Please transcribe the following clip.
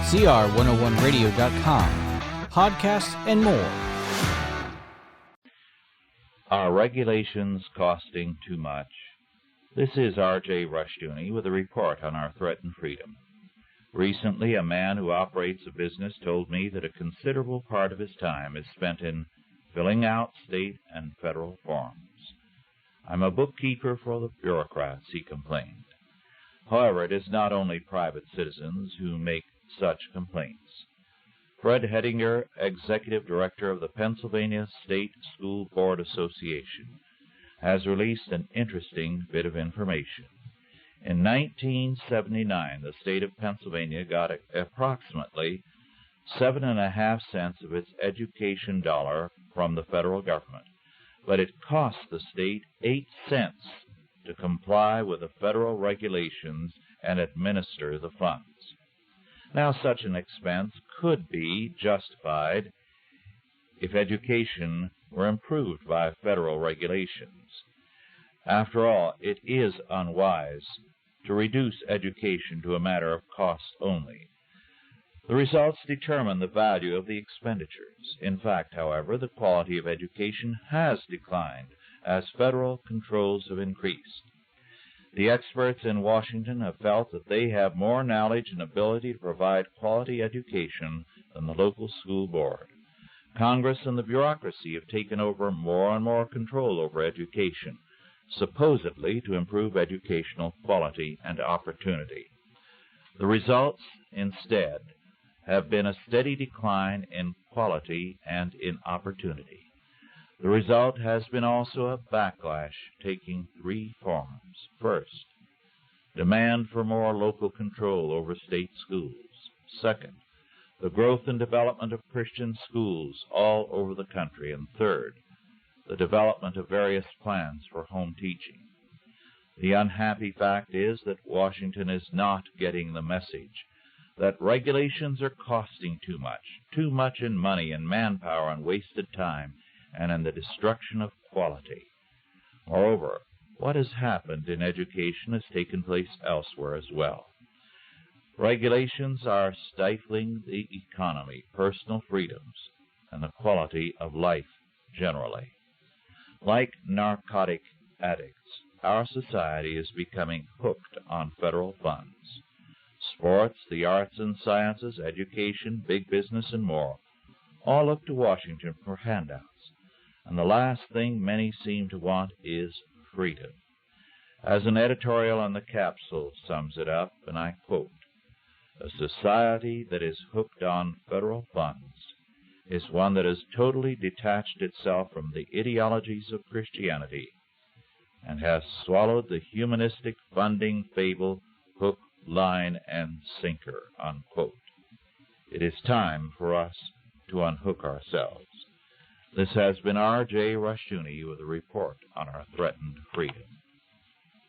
CR101radio.com, podcasts, and more. Are regulations costing too much? This is R.J. Rushdoony with a report on our threatened freedom. Recently, a man who operates a business told me that a considerable part of his time is spent in filling out state and federal forms. I'm a bookkeeper for the bureaucrats, he complained. However, it is not only private citizens who make such complaints. Fred Hettinger, Executive Director of the Pennsylvania State School Board Association, has released an interesting bit of information. In 1979, the state of Pennsylvania got approximately 7.5 cents of its education dollar from the federal government, but it cost the state 8 cents to comply with the federal regulations and administer the funds. Now, such an expense could be justified if education were improved by federal regulations. After all, it is unwise to reduce education to a matter of cost only. The results determine the value of the expenditures. In fact, however, the quality of education has declined as federal controls have increased. The experts in Washington have felt that they have more knowledge and ability to provide quality education than the local school board. Congress and the bureaucracy have taken over more and more control over education, supposedly to improve educational quality and opportunity. The results, instead, have been a steady decline in quality and in opportunity. The result has been also a backlash taking three forms. First, demand for more local control over state schools. Second, the growth and development of Christian schools all over the country. And third, the development of various plans for home teaching. The unhappy fact is that Washington is not getting the message that regulations are costing too much in money and manpower and wasted time, and in the destruction of quality. Moreover, what has happened in education has taken place elsewhere as well. Regulations are stifling the economy, personal freedoms, and the quality of life generally. Like narcotic addicts, our society is becoming hooked on federal funds. Sports, the arts and sciences, education, big business, and more all look to Washington for handouts. And the last thing many seem to want is freedom. As an editorial on the capsule sums it up, and I quote, "A society that is hooked on federal funds is one that has totally detached itself from the ideologies of Christianity and has swallowed the humanistic funding fable hook, line, and sinker," unquote. It is time for us to unhook ourselves. This has been R.J. Rushdoony with a report on our threatened freedom.